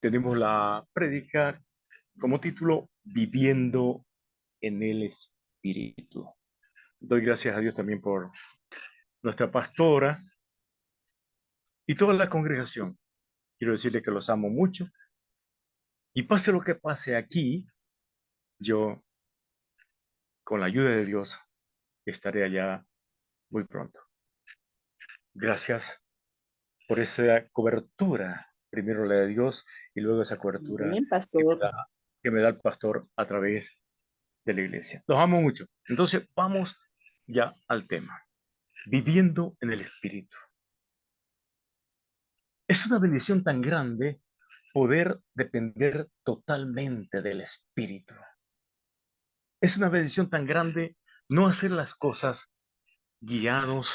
tenemos la prédica como título Viviendo en el Espíritu. Doy gracias a Dios también por nuestra pastora y toda la congregación. Quiero decirle que los amo mucho y pase lo que pase aquí, yo, con la ayuda de Dios, estaré allá muy pronto. Gracias por esa cobertura, primero la de Dios y luego esa cobertura Bien, que me pastor. da, que me da el pastor a través de la iglesia. Los amo mucho. Entonces, vamos ya al tema. Viviendo en el Espíritu. Es una bendición tan grande poder depender totalmente del Espíritu. Es una bendición tan grande no hacer las cosas guiados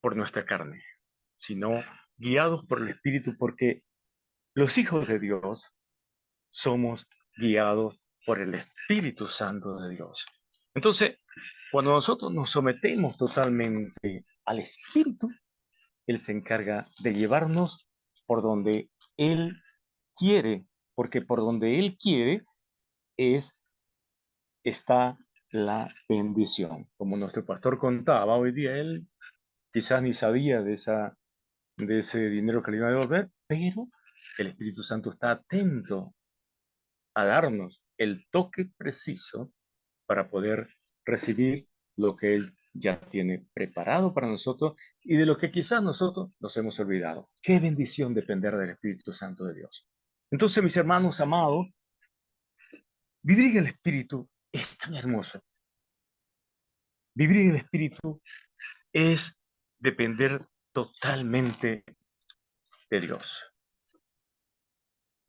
por nuestra carne, sino guiados por el Espíritu, porque los hijos de Dios somos guiados por el Espíritu Santo de Dios. Entonces, cuando nosotros nos sometemos totalmente al Espíritu, Él se encarga de llevarnos por donde Él quiere, porque por donde Él quiere es, está la bendición. Como nuestro pastor contaba hoy día, él quizás ni sabía de ese dinero que le iba a devolver, pero el Espíritu Santo está atento a darnos el toque preciso para poder recibir lo que Él ya tiene preparado para nosotros y de lo que quizás nosotros nos hemos olvidado. Qué bendición depender del Espíritu Santo de Dios. Entonces, mis hermanos amados, vivir en el Espíritu es tan hermoso. Vivir en el Espíritu es depender totalmente de Dios.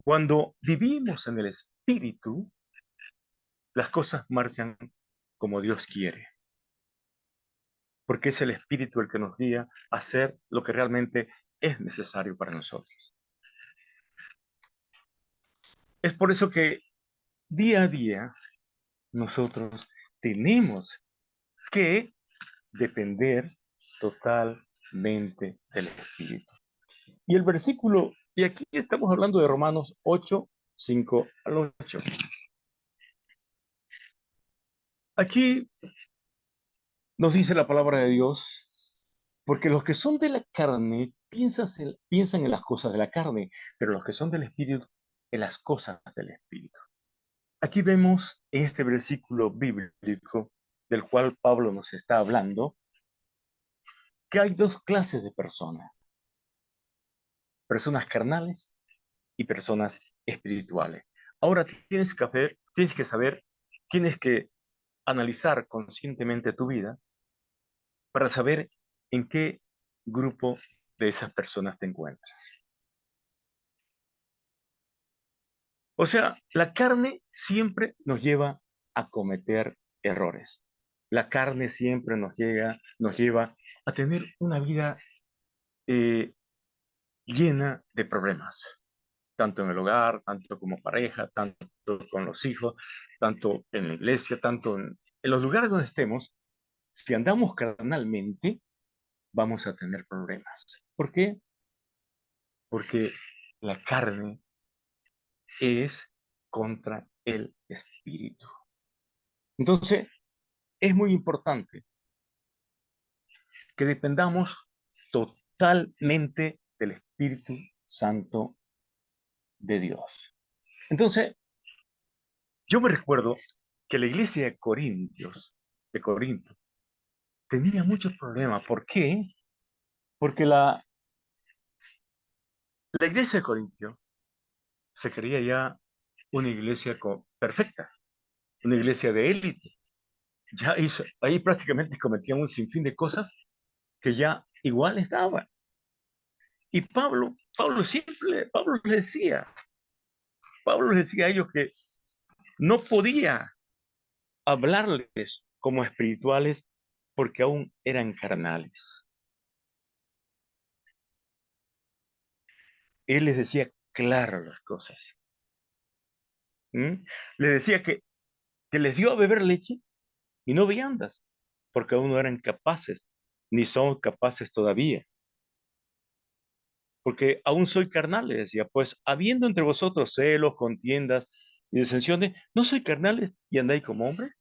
Cuando vivimos en el Espíritu, las cosas marchan como Dios quiere, porque es el Espíritu el que nos guía a hacer lo que realmente es necesario para nosotros. Es por eso que día a día nosotros tenemos que depender totalmente del Espíritu. Y el versículo, y aquí estamos hablando de Romanos 8, 5 al 8. Aquí nos dice la palabra de Dios, porque los que son de la carne piensan en las cosas de la carne, pero los que son del Espíritu, en las cosas del Espíritu. Aquí vemos en este versículo bíblico del cual Pablo nos está hablando, que hay dos clases de personas, personas carnales y personas espirituales. Ahora tienes que saber, tienes que analizar conscientemente tu vida para saber en qué grupo de esas personas te encuentras. O sea, la carne siempre nos lleva a cometer errores. La carne siempre nos lleva a tener una vida eh, llena de problemas, tanto en el hogar, tanto como pareja, tanto con los hijos, tanto en la iglesia, tanto en los lugares donde estemos. Si andamos carnalmente, vamos a tener problemas. ¿Por qué? Porque la carne es contra el espíritu. Entonces, es muy importante que dependamos totalmente del Espíritu Santo de Dios. Entonces, yo me recuerdo que la iglesia de Corinto, tenía muchos problemas. ¿Por qué? Porque la iglesia de Corinto se creía ya una iglesia perfecta, una iglesia de élite. Ahí prácticamente cometían un sinfín de cosas que ya igual estaban. Y Pablo les decía a ellos que no podía hablarles como espirituales porque aún eran carnales. Él les decía claro las cosas. ¿Mm? Les decía que les dio a beber leche y no viandas, porque aún no eran capaces, ni son capaces todavía porque aún soy carnal, le decía, pues habiendo entre vosotros celos, contiendas y disensiones, ¿no soy carnales y andáis como hombres?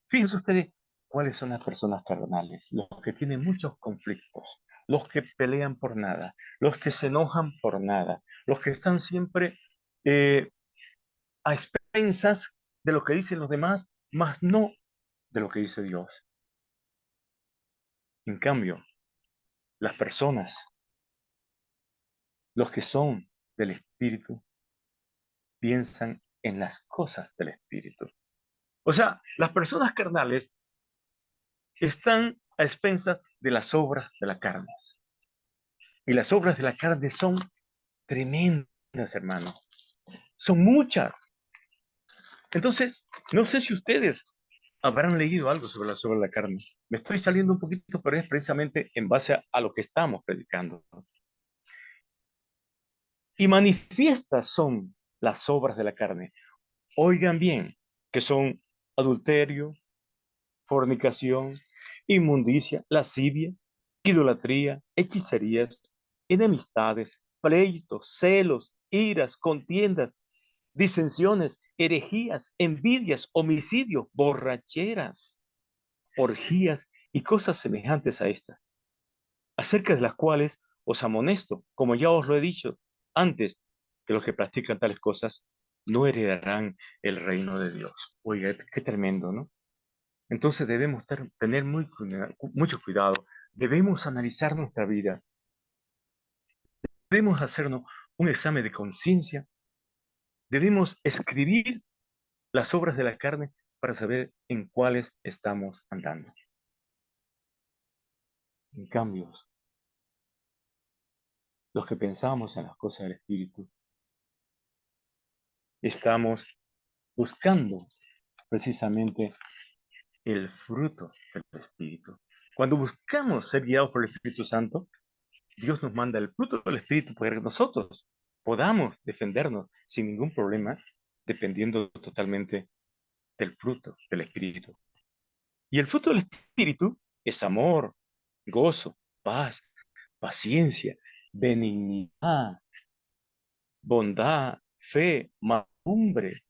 Fíjense ustedes cuáles son las personas carnales, los que tienen muchos conflictos, los que pelean por nada, los que se enojan por nada, los que están siempre eh, a expensas de lo que dicen los demás, más no de lo que dice Dios. En cambio, las personas, los que son del Espíritu, piensan en las cosas del Espíritu. O sea, las personas carnales están a expensas de las obras de la carne. Y las obras de la carne son tremendas, hermano. Son muchas. Entonces, no sé si ustedes habrán leído algo sobre la carne. Me estoy saliendo un poquito, pero es precisamente en base a lo que estamos predicando. Y manifiestas son las obras de la carne. Oigan bien, que son adulterio, fornicación, inmundicia, lascivia, idolatría, hechicerías, enemistades, pleitos, celos, iras, contiendas, disensiones, herejías, envidias, homicidios, borracheras, orgías y cosas semejantes a estas, acerca de las cuales os amonesto, como ya os lo he dicho antes, que los que practican tales cosas no heredarán el reino de Dios. Oiga, qué tremendo, ¿no? Entonces debemos tener mucho cuidado, debemos analizar nuestra vida, debemos hacernos un examen de conciencia, debemos escribir las obras de la carne para saber en cuáles estamos andando. En cambio, los que pensamos en las cosas del Espíritu, estamos buscando precisamente el fruto del Espíritu. Cuando buscamos ser guiados por el Espíritu Santo, Dios nos manda el fruto del Espíritu para que nosotros podamos defendernos sin ningún problema, dependiendo totalmente del fruto del Espíritu. Y el fruto del Espíritu es amor, gozo, paz, paciencia, benignidad, bondad, fe, mansedumbre,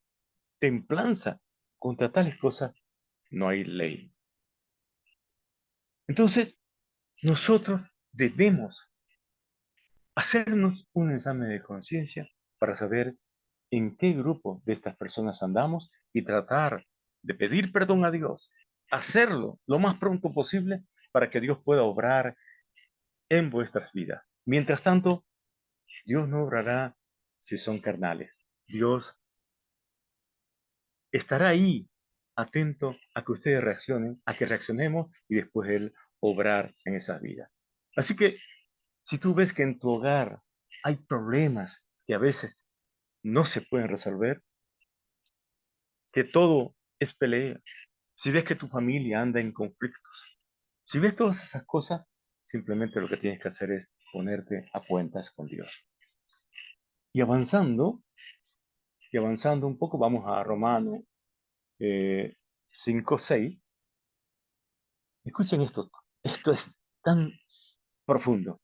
templanza. Contra tales cosas no hay ley. Entonces, nosotros debemos hacernos un examen de conciencia para saber en qué grupo de estas personas andamos y tratar de pedir perdón a Dios, hacerlo lo más pronto posible para que Dios pueda obrar en vuestras vidas. Mientras tanto, Dios no obrará si son carnales. Dios estará ahí atento a que ustedes reaccionen, a que reaccionemos y después Él obrar en esas vidas. Así que si tú ves que en tu hogar hay problemas que a veces no se pueden resolver, que todo es pelea, si ves que tu familia anda en conflictos, si ves todas esas cosas, simplemente lo que tienes que hacer es ponerte a cuentas con Dios. Y avanzando un poco, vamos a Romano 5:6. Escuchen esto es tan profundo,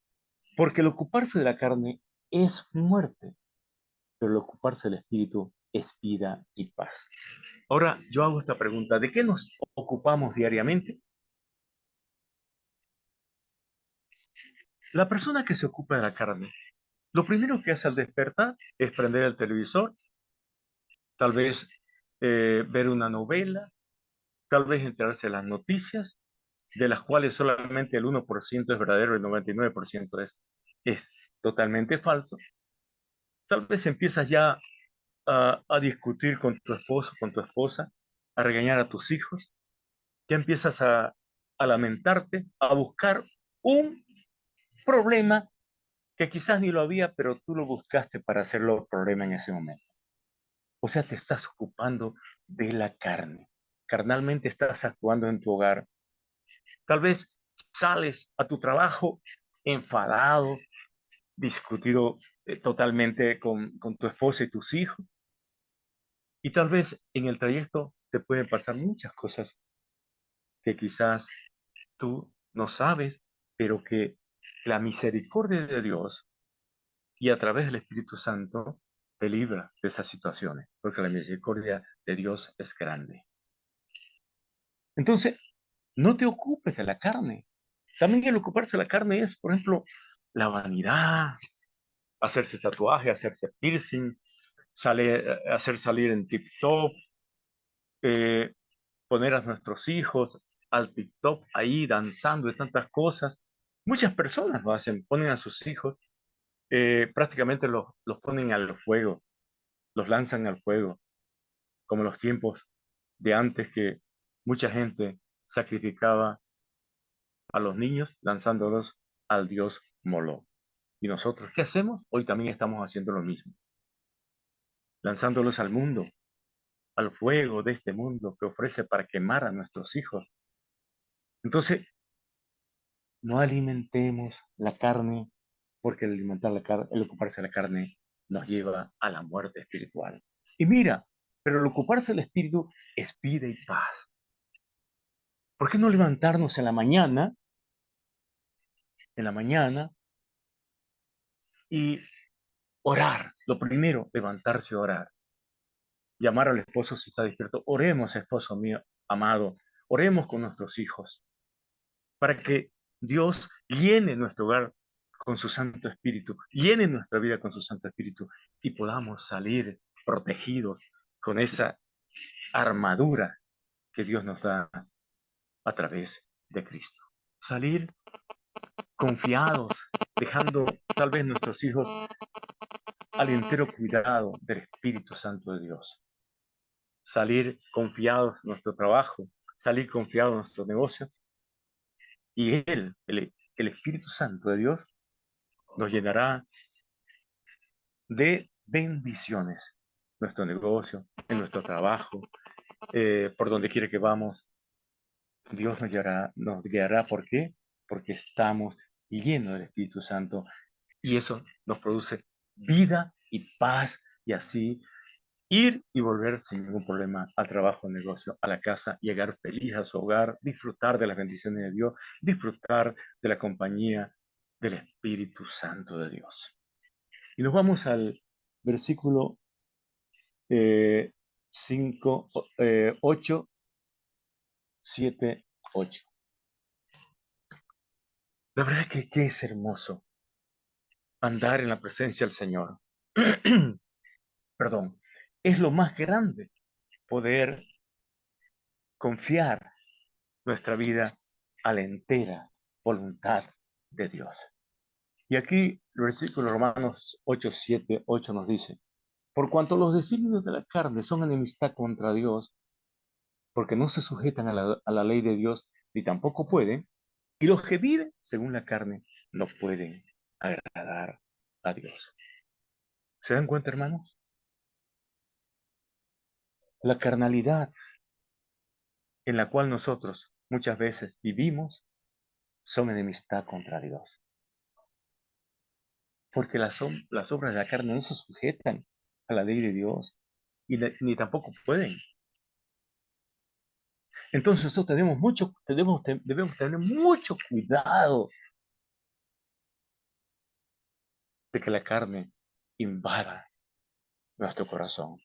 porque el ocuparse de la carne es muerte, pero el ocuparse del espíritu es vida y paz. Ahora yo hago esta pregunta, ¿de qué nos ocupamos diariamente? La persona que se ocupa de la carne, lo primero que hace al despertar es prender el televisor, tal vez ver una novela, tal vez enterarse de las noticias, de las cuales solamente el 1% es verdadero y el 99% es totalmente falso. Tal vez empiezas ya a discutir con tu esposo, con tu esposa, a regañar a tus hijos, ya empiezas a lamentarte, a buscar un problema que quizás ni lo había, pero tú lo buscaste para hacerlo problema en ese momento. O sea, te estás ocupando de la carne. Carnalmente estás actuando en tu hogar. Tal vez sales a tu trabajo enfadado, discutido totalmente con tu esposa y tus hijos. Y tal vez en el trayecto te pueden pasar muchas cosas que quizás tú no sabes, pero que la misericordia de Dios y a través del Espíritu Santo te libra de esas situaciones, porque la misericordia de Dios es grande. Entonces, no te ocupes de la carne. También el ocuparse de la carne es, por ejemplo, la vanidad, hacerse tatuaje, hacerse piercing, hacer salir en TikTok, eh, poner a nuestros hijos al TikTok ahí danzando y tantas cosas. Muchas personas lo hacen, ponen a sus hijos, prácticamente los ponen al fuego, los lanzan al fuego, como los tiempos de antes que mucha gente sacrificaba a los niños lanzándolos al dios Moloch. ¿Y nosotros qué hacemos? Hoy también estamos haciendo lo mismo, lanzándolos al mundo, al fuego de este mundo que ofrece para quemar a nuestros hijos. Entonces, no alimentemos la carne, porque el ocuparse de la carne nos lleva a la muerte espiritual. Y mira, pero el ocuparse del espíritu es vida y paz. ¿Por qué no levantarnos en la mañana y orar? Lo primero, levantarse a orar. Llamar al esposo si está despierto. Oremos, esposo mío amado. Oremos con nuestros hijos para que Dios llene nuestro hogar con su Santo Espíritu, llene nuestra vida con su Santo Espíritu y podamos salir protegidos con esa armadura que Dios nos da a través de Cristo. Salir confiados, dejando tal vez nuestros hijos al entero cuidado del Espíritu Santo de Dios. Salir confiados en nuestro trabajo, salir confiados en nuestro negocio y el Espíritu Santo de Dios, nos llenará de bendiciones. Nuestro negocio, en nuestro trabajo, por donde quiera que vamos, Dios nos guiará. ¿Por qué? Porque estamos llenos del Espíritu Santo y eso nos produce vida y paz y así ir y volver sin ningún problema al trabajo, al negocio, a la casa, llegar feliz a su hogar, disfrutar de las bendiciones de Dios, disfrutar de la compañía del Espíritu Santo de Dios. Y nos vamos al versículo 5, 8, 7, 8. La verdad que es hermoso andar en la presencia del Señor. Perdón, es lo más grande poder confiar nuestra vida a la entera voluntad de Dios. Y aquí el versículo Romanos 8, 7, 8 nos dice, por cuanto los designios de la carne son enemistad contra Dios, porque no se sujetan a la ley de Dios, ni tampoco pueden, y los que viven según la carne no pueden agradar a Dios. ¿Se dan cuenta, hermanos? La carnalidad en la cual nosotros muchas veces vivimos son enemistad contra Dios. Porque las obras de la carne no se sujetan a la ley de Dios y ni tampoco pueden. Entonces nosotros debemos tener mucho cuidado de que la carne invada nuestro corazón.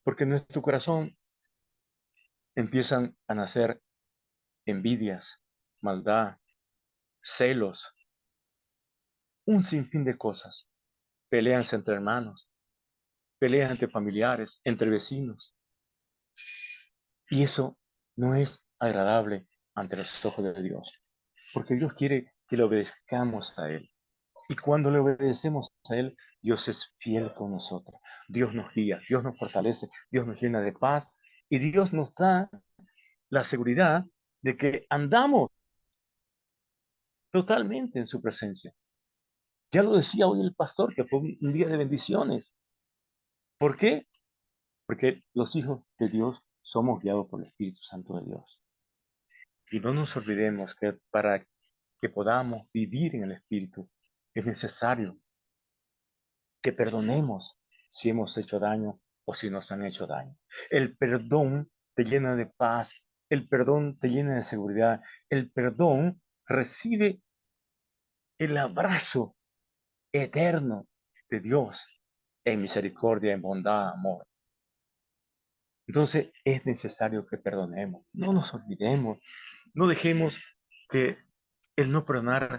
Porque en nuestro corazón empiezan a nacer envidias, maldad, celos, un sinfín de cosas. Peleas entre hermanos, peleas entre familiares, entre vecinos. Y eso no es agradable ante los ojos de Dios. Porque Dios quiere que le obedezcamos a Él. Y cuando le obedecemos a Él, Dios es fiel con nosotros. Dios nos guía, Dios nos fortalece, Dios nos llena de paz y Dios nos da la seguridad de que andamos totalmente en su presencia. Ya lo decía hoy el pastor, que fue un día de bendiciones. ¿Por qué? Porque los hijos de Dios somos guiados por el Espíritu Santo de Dios. Y no nos olvidemos que para que podamos vivir en el Espíritu es necesario que perdonemos si hemos hecho daño o si nos han hecho daño. El perdón te llena de paz, el perdón te llena de seguridad, el perdón recibe el abrazo eterno de Dios en misericordia, en bondad, amor. Entonces es necesario que perdonemos, no nos olvidemos, no dejemos que el no perdonar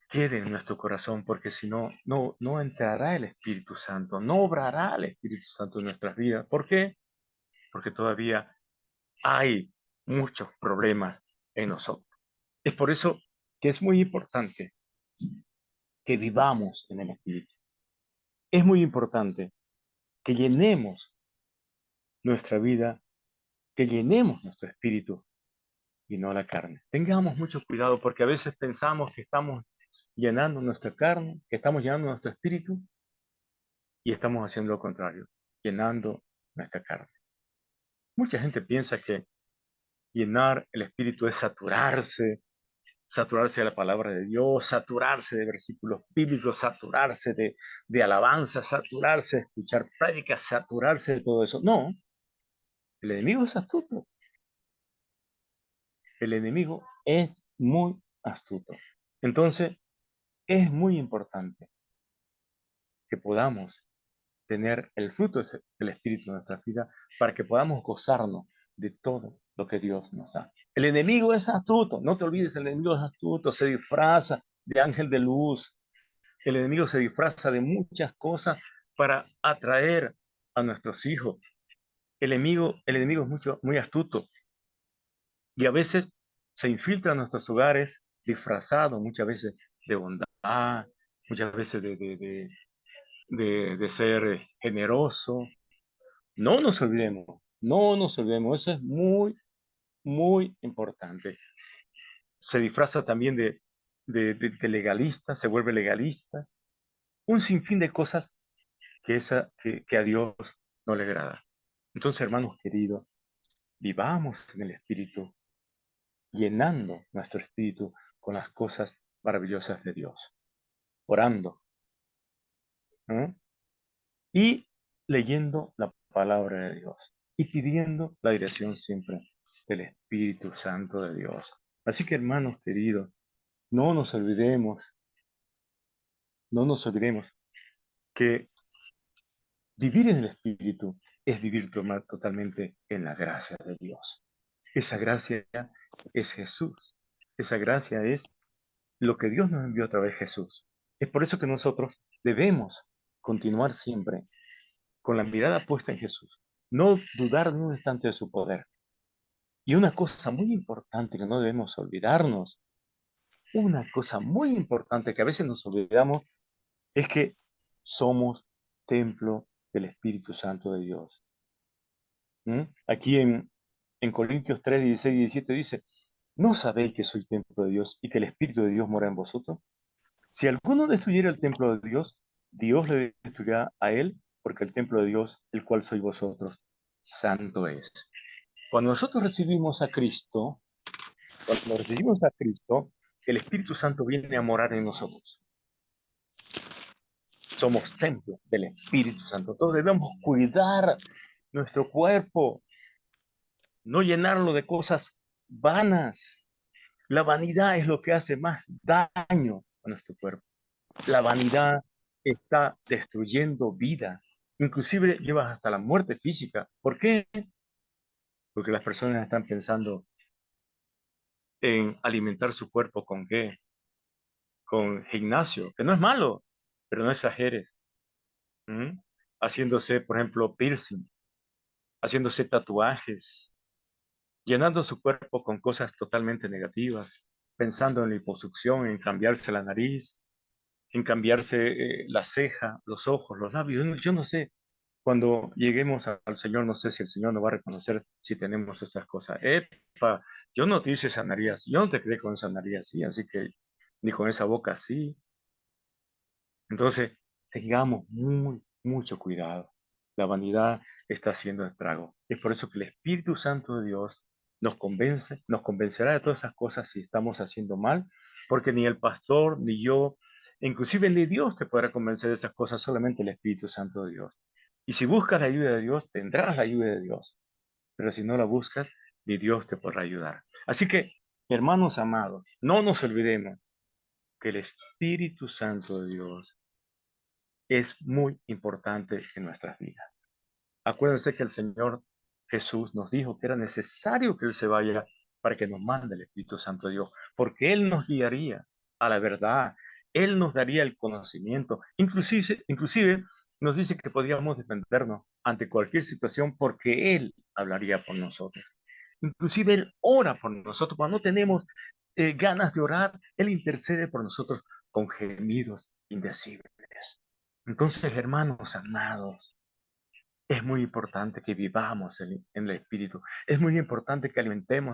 quede en nuestro corazón, porque si no, no entrará el Espíritu Santo, no obrará el Espíritu Santo en nuestras vidas. ¿Por qué? Porque todavía hay muchos problemas en nosotros. Es por eso que es muy importante que vivamos en el Espíritu. Es muy importante que llenemos nuestra vida, que llenemos nuestro espíritu y no la carne. Tengamos mucho cuidado porque a veces pensamos que estamos llenando nuestra carne, que estamos llenando nuestro espíritu y estamos haciendo lo contrario, llenando nuestra carne. Mucha gente piensa que llenar el espíritu es saturarse de la palabra de Dios, saturarse de versículos bíblicos, saturarse de alabanza, saturarse de escuchar prédicas, saturarse de todo eso. No, el enemigo es astuto. El enemigo es muy astuto. Entonces, es muy importante que podamos tener el fruto del Espíritu en nuestra vida para que podamos gozarnos de todo lo que Dios nos da. El enemigo es astuto, no te olvides, el enemigo es astuto, se disfraza de ángel de luz, el enemigo se disfraza de muchas cosas para atraer a nuestros hijos. El enemigo es muy astuto y a veces se infiltra en nuestros hogares disfrazado muchas veces de bondad, muchas veces de ser generoso. No nos olvidemos, no nos olvidemos, eso es muy, muy importante. Se disfraza también de legalista, se vuelve legalista, un sinfín de cosas que a Dios no le agrada. Entonces, hermanos queridos, vivamos en el Espíritu, llenando nuestro espíritu con las cosas maravillosas de Dios, orando, ¿no? Y leyendo la palabra de Dios y pidiendo la dirección siempre del Espíritu Santo de Dios. Así que hermanos queridos, no nos olvidemos, no nos olvidemos que vivir en el Espíritu es vivir totalmente en la gracia de Dios. Esa gracia es Jesús. Esa gracia es lo que Dios nos envió a través de Jesús. Es por eso que nosotros debemos continuar siempre con la mirada puesta en Jesús, no dudar ni un instante de su poder. Y una cosa muy importante que no debemos olvidarnos, una cosa muy importante que a veces nos olvidamos, es que somos templo del Espíritu Santo de Dios. ¿Mm? Aquí en Corintios 3, 16 y 17 dice, ¿no sabéis que soy templo de Dios y que el Espíritu de Dios mora en vosotros? Si alguno destruyera el templo de Dios, Dios le destruirá a él, porque el templo de Dios, el cual sois vosotros, santo es. Cuando nosotros recibimos a Cristo, el Espíritu Santo viene a morar en nosotros. Somos templo del Espíritu Santo. Todos debemos cuidar nuestro cuerpo, no llenarlo de cosas vanas. La vanidad es lo que hace más daño a nuestro cuerpo. La vanidad está destruyendo vida. Inclusive lleva hasta la muerte física. ¿Por qué? Porque las personas están pensando en alimentar su cuerpo con qué, con gimnasio, que no es malo, pero no exageres. ¿Mm? Haciéndose, por ejemplo, piercing, haciéndose tatuajes, llenando su cuerpo con cosas totalmente negativas, pensando en la liposucción, en cambiarse la nariz, en cambiarse la ceja, los ojos, los labios. Yo no sé, cuando lleguemos al Señor, no sé si el Señor nos va a reconocer si tenemos esas cosas. Epa, yo no te hice sanaría así, yo no te creé con sanaría así, así que ni con esa boca así. Entonces, tengamos mucho cuidado. La vanidad está haciendo estrago. Es por eso que el Espíritu Santo de Dios nos convence, nos convencerá de todas esas cosas si estamos haciendo mal, porque ni el pastor, ni yo, inclusive ni Dios te podrá convencer de esas cosas, solamente el Espíritu Santo de Dios. Y si buscas la ayuda de Dios, tendrás la ayuda de Dios. Pero si no la buscas, ni Dios te podrá ayudar. Así que, hermanos amados, no nos olvidemos que el Espíritu Santo de Dios es muy importante en nuestras vidas. Acuérdense que el Señor Jesús nos dijo que era necesario que Él se vaya para que nos mande el Espíritu Santo de Dios, porque Él nos guiaría a la verdad, Él nos daría el conocimiento, inclusive nos dice que podríamos defendernos ante cualquier situación porque Él hablaría por nosotros. Inclusive Él ora por nosotros. Cuando no tenemos ganas de orar, Él intercede por nosotros con gemidos indecibles. Entonces, hermanos amados, es muy importante que vivamos en el Espíritu. Es muy importante que alimentemos